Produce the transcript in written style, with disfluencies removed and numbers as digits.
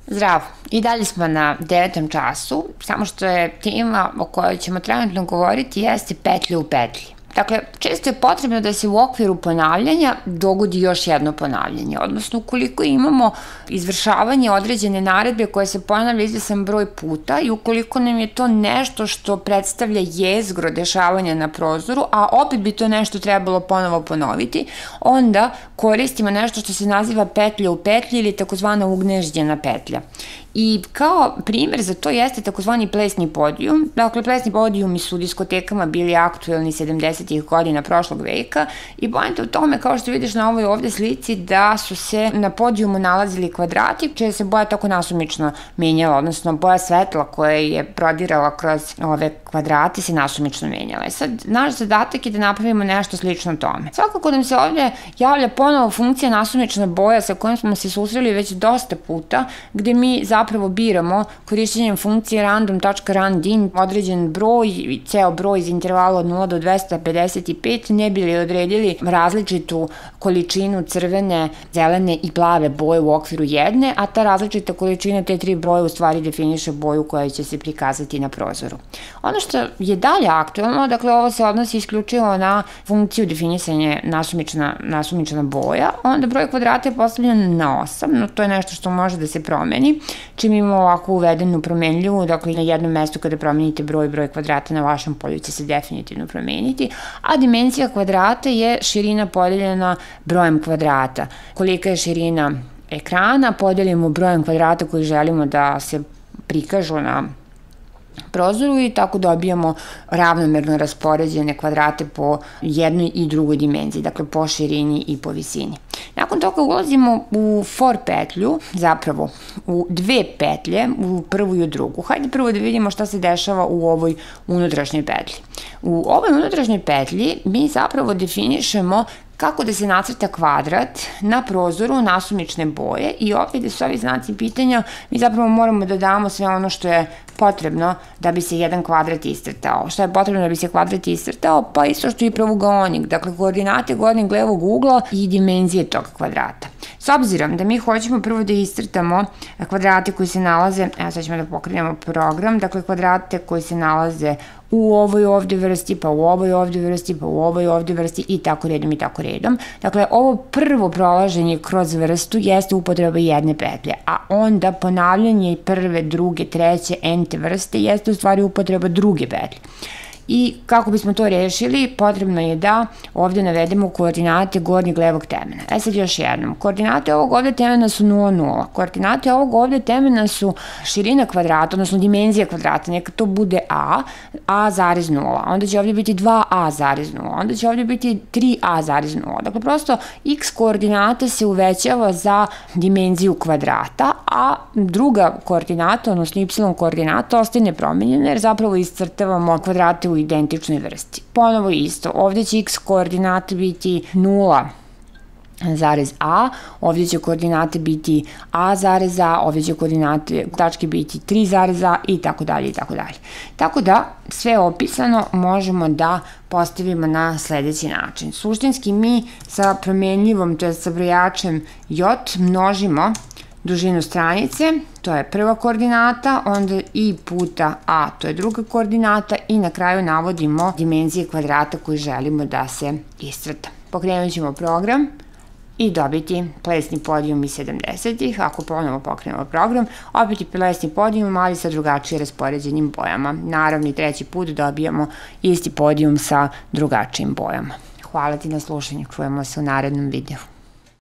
Zdravo, i dalje smo na 9. času, samo što je tema o kojoj ćemo trenutno govoriti jeste petlja u petlji. Dakle, često je potrebno da se u okviru ponavljanja dogodi još jedno ponavljanje, odnosno ukoliko imamo izvršavanje određene naredbe koje se ponavlja izvjesan broj puta i ukoliko nam je to nešto što predstavlja jezgro dešavanja na prozoru, a opet bi to nešto trebalo ponovo ponoviti, onda koristimo nešto što se naziva petlja u petlji ili takozvana ugnežđena petlja. I kao primjer za to jeste takozvani plesni podijum. Dakle, plesni podijumi su u diskotekama bili aktuelni 70. godina prošlog veka i poenta u tome, kao što vidiš na ovoj ovde slici, da su se na podijumu nalazili kvadrati, čija se boja tako nasumično menjala, odnosno boja svetla koja je prodirala kroz ove kvadrate se nasumično menjala. I sad, naš zadatak je da napravimo nešto slično tome. Svakako nam se ovde javlja ponovo funkcija nasumična boja sa kojom smo se susreli već dosta puta, gde mi zapravo biramo korišćenjem funkcije random.randin određen broj i ceo broj iz intervala od 0 do 255 ne bi li odredili različitu količinu crvene, zelene i plave boje u okviru jedne, a ta različita količina te tri boje u stvari definiše boju koja će se prikazati na prozoru. Ono što je dalje aktualno, dakle ovo se odnosi isključivo na funkciju definisanja nasumična boja, onda broj kvadrata je postavljen na 8, no to je nešto što može da se promeni, čim imamo ovako uvedenu promenljivu, dakle na jednom mestu kada promenite broj kvadrata na vašem polju će se definitivno promeniti, a dimenzija kvadrata je širina podeljena brojem kvadrata. Kolika je širina ekrana, podelimo brojem kvadrata koji želimo da se prikažu na prozoru i tako dobijamo ravnomerno raspoređene kvadrate po jednoj i drugoj dimenziji, dakle po širini i po visini. Nakon toga ulazimo u for petlju, zapravo u dve petlje, u prvu i u drugu. Hajde prvo da vidimo šta se dešava u ovoj unutrašnjoj petlji. U ovoj unutrašnjoj petlji mi zapravo definišemo kako da se nacrta kvadrat na prozoru nasumične boje i ovdje gde su ovi znaci pitanja mi zapravo moramo da damo sve ono što je potrebno da bi se jedan kvadrat iscrtao. Šta je potrebno da bi se kvadrat iscrtao? Pa isto što i pravougolnik, dakle koordinate gornjeg levog ugla i dimenzije tog kvadrata. S obzirom da mi hoćemo prvo da iscrtamo kvadrate koji se nalaze, evo sad ćemo da pokrenemo program, dakle kvadrate koji se nalaze u ovoj ovde vrsti, pa u ovoj ovde vrsti, pa u ovoj ovde vrsti i tako redom i tako redom. Dakle, ovo prvo prolaženje kroz vrstu jeste upotreba jedne petlje, a onda ponavljanje prve, druge, treće, ente vrste jeste u stvari upotreba druge petlje. I kako bismo to rešili, potrebno je da ovde navedemo koordinate gornjeg levog temena. Sad još jednom, koordinate ovog ovde temena su 0, 0. Koordinate ovog ovde temena su širina kvadrata, odnosno dimenzija kvadrata, neka to bude a zarez 0. Onda će ovde biti 2a zarez 0. Onda će ovde biti 3a zarez 0. Dakle, prosto x koordinata se uvećava za dimenziju kvadrata, a druga koordinata, odnosno y koordinata ostaje nepromenjena jer zapravo iscrtavamo kvadrate u identičnoj vrsti. Ponovo isto, ovdje će x koordinate biti 0 zarez a, ovdje će koordinate biti a zarez a, ovdje će koordinate tačke biti 3 zarez a i tako dalje i tako dalje. Tako da sve opisano možemo da postavimo na sledeći način. Suštinski mi sa promenljivom, to je sa brojačem j, množimo dužinu stranice, to je prva koordinata, onda i puta a, to je druga koordinata i na kraju navodimo dimenzije kvadrata koji želimo da se iscrta. Pokrenut ćemo program i dobiti plesni podijum iz 70-ih. Ako ponovo pokrenemo program, opet je plesni podijum, ali sa drugačije raspoređenim bojama. Naravno i treći put dobijamo isti podijum sa drugačijim bojama. Hvala ti na slušanju, čujemo se u narednom videu.